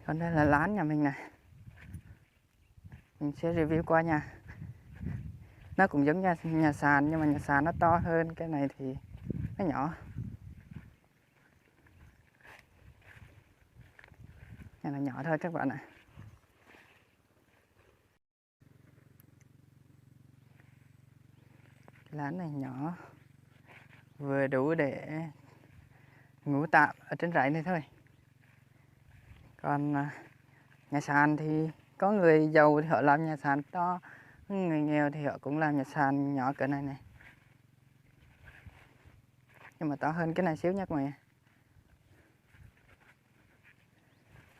Còn đây là lán nhà mình này, mình sẽ review qua nha. Nó cũng giống nhà sàn nhưng mà nhà sàn nó to hơn, cái này thì nó nhỏ. Nhà này nhỏ thôi các bạn ạ. Lán này nhỏ, vừa đủ để ngủ tạm ở trên rẫy này thôi. Còn nhà sàn thì có người giàu thì họ làm nhà sàn to, người nghèo thì họ cũng làm nhà sàn nhỏ cỡ này này, nhưng mà to hơn cái này xíu nha các bạn.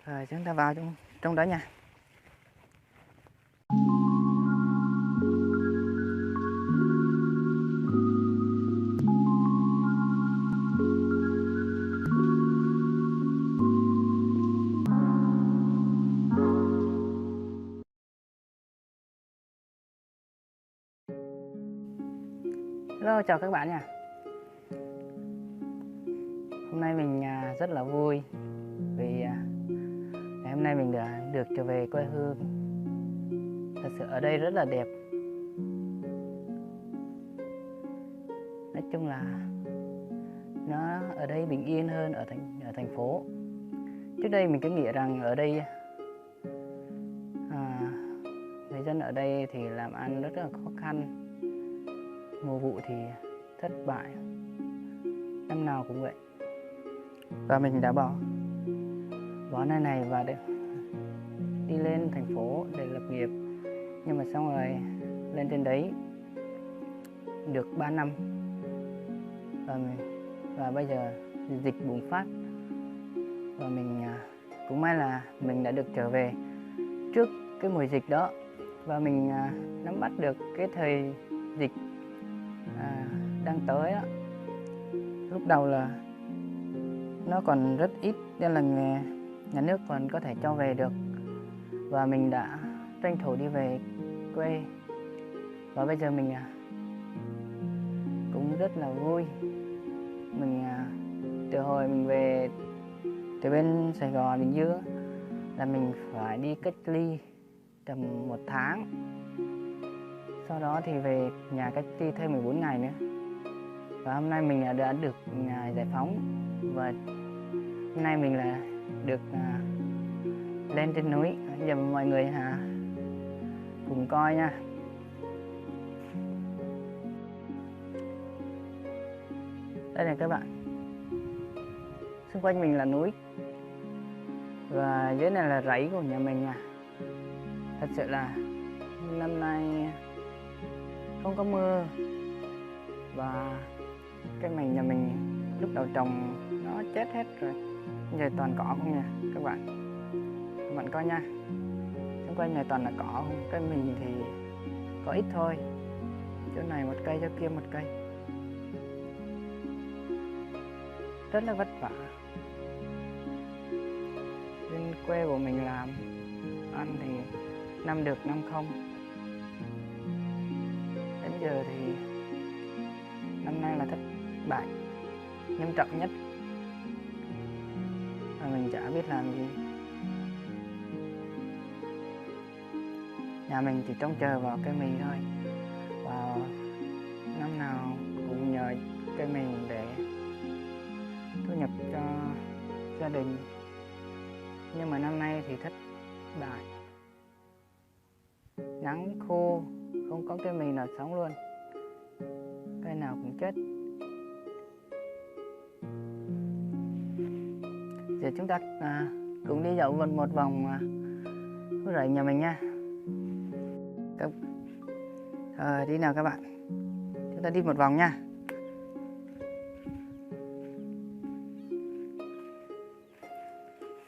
Rồi chúng ta vào trong đó nha. Hello, chào các bạn nha. Hôm nay mình rất là vui vì ngày hôm nay mình đã được trở về quê hương. Thật sự ở đây rất là đẹp. Nói chung là nó ở đây bình yên hơn ở thành phố. Trước đây mình cứ nghĩ rằng ở đây người dân ở đây thì làm ăn rất là khó khăn, mùa vụ thì thất bại, năm nào cũng vậy. Và mình đã bỏ nơi này và đi lên thành phố để lập nghiệp. Nhưng mà xong rồi lên trên đấy được 3 năm và bây giờ dịch bùng phát và mình cũng may là mình đã được trở về trước cái mùa dịch đó, và mình nắm bắt được cái thời dịch đang tới đó. Lúc đầu là nó còn rất ít nên là nhà nước còn có thể cho về được, và mình đã tranh thủ đi về quê. Và bây giờ mình cũng rất là vui. Mình từ hồi mình về từ bên Sài Gòn, Bình Dương là mình phải đi cách ly tầm 1 tháng. Sau đó thì về nhà cách ly thêm 14 ngày nữa. Và hôm nay mình đã được giải phóng, và hôm nay mình là được lên trên núi. Bây giờ mọi người cùng coi nha. Đây này các bạn, xung quanh mình là núi và dưới này là rẫy của nhà mình nha. Thật sự là năm nay không có mưa, và cái mảnh nhà mình lúc đầu trồng nó chết hết rồi, giờ toàn cỏ không nha các bạn. Các bạn coi nha, xung quanh này toàn là cỏ không. Cái mình thì có ít thôi, chỗ này một cây, chỗ kia một cây, rất là vất vả. Bên quê của mình làm ăn thì năm được năm không. Đến giờ thì năm nay là thất bại nghiêm trọng nhất, và mình chả biết làm gì. Nhà mình chỉ trông chờ vào cây mì thôi, và năm nào cũng nhờ cây mì để thu nhập cho gia đình. Nhưng mà năm nay thì thất bại, nắng khô, không có cây mì nào sống luôn, cây nào cũng chết. Giờ chúng ta cùng đi dạo một vòng rẫy nhà mình nha. Đi nào các bạn, chúng ta đi một vòng nha.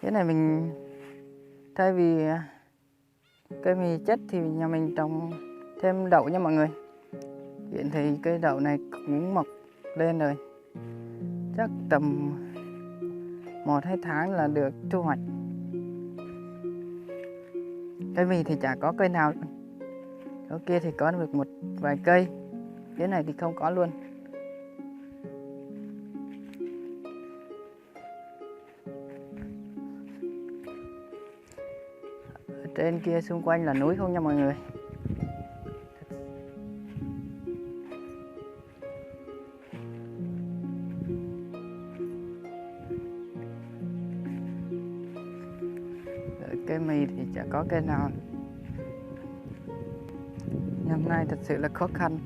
Cái này mình thay vì cây mì chết thì nhà mình trồng thêm đậu nha mọi người. Hiện thì cây đậu này cũng mọc lên rồi, chắc tầm 1-2 tháng là được thu hoạch. Cây mì thì chả có cây nào, chỗ kia thì có được một vài cây, cái này thì không có luôn. Trên kia xung quanh là núi không nha mọi người. Ở cây mì thì chả có cây nào. Năm nay thật sự là khó khăn.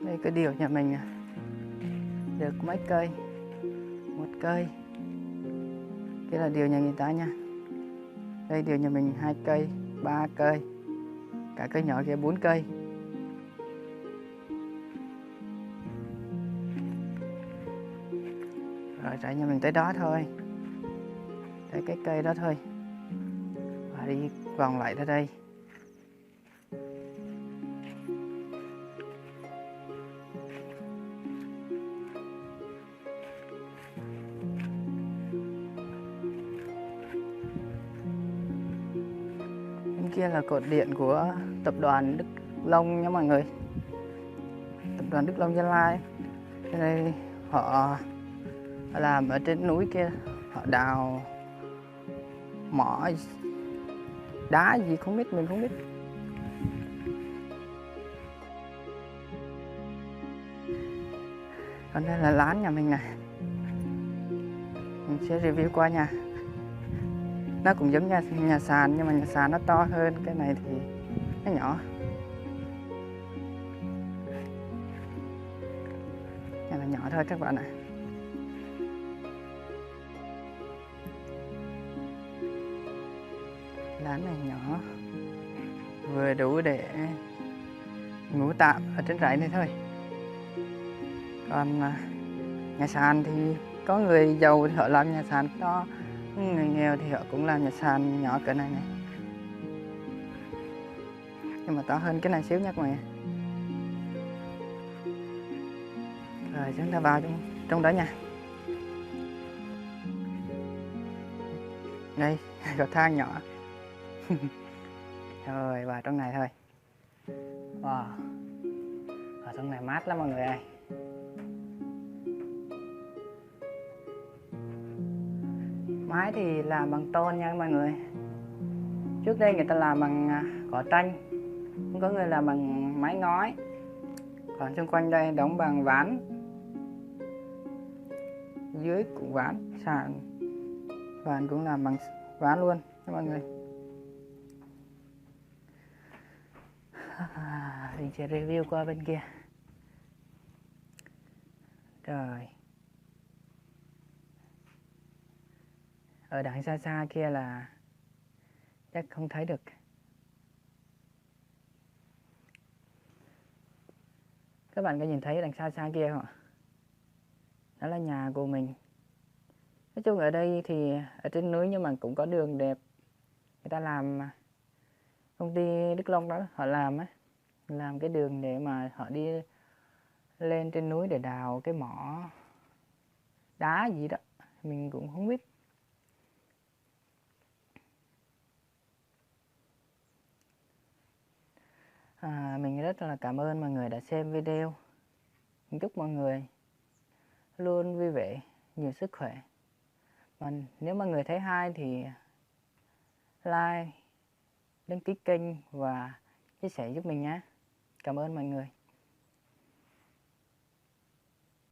Đây cái điều nhà mình được mấy cây, một cây, cái là điều nhà người ta nha. Đây điều nhà mình 2 cây, 3 cây, cả cây nhỏ kia 4 cây. Rồi rải nhà mình tới đó thôi, tới cái cây đó thôi, và đi vòng lại ra đây. Bên kia là cột điện của tập đoàn Đức Long nha mọi người. Tập đoàn Đức Long Gia Lai. Đây, đây họ làm ở trên núi kia, họ đào mỏ đá gì không biết, mình không biết. Còn đây là lán nhà mình này, mình sẽ review qua nha. Nó cũng giống nhà sàn, nhưng mà nhà sàn nó to hơn, cái này thì nó nhỏ. Nhà này nhỏ thôi các bạn ạ. Lán này nhỏ, vừa đủ để ngủ tạm ở trên rẫy này thôi. Còn nhà sàn thì có người giàu thì họ làm nhà sàn to, người nghèo thì họ cũng làm nhà sàn nhỏ cỡ này này, nhưng mà to hơn cái này xíu nha các bạn. Rồi chúng ta vào trong đó nha. Đây có thang nhỏ. Rồi vào trong này thôi. Wow, ở trong này mát lắm mọi người ơi. Mái thì làm bằng tôn nha mọi người. Trước đây người ta làm bằng cỏ tranh, cũng có người làm bằng mái ngói. Còn xung quanh đây đóng bằng ván, dưới cũng ván, sàn ván cũng làm bằng ván luôn nha mọi người. Mình sẽ review qua bên kia. Rồi ở đằng xa xa kia là chắc không thấy được. Các bạn có nhìn thấy đằng xa xa kia không ạ? Đó là nhà của mình. Nói chung ở đây thì ở trên núi nhưng mà cũng có đường đẹp. Người ta làm, công ty Đức Long đó họ làm cái đường để mà họ đi lên trên núi để đào cái mỏ đá gì đó, mình cũng không biết. Mình rất là cảm ơn mọi người đã xem video. Mình chúc mọi người luôn vui vẻ, nhiều sức khỏe. Và nếu mọi người thấy hay thì like, đăng ký kênh và chia sẻ giúp mình nhé. Cảm ơn mọi người.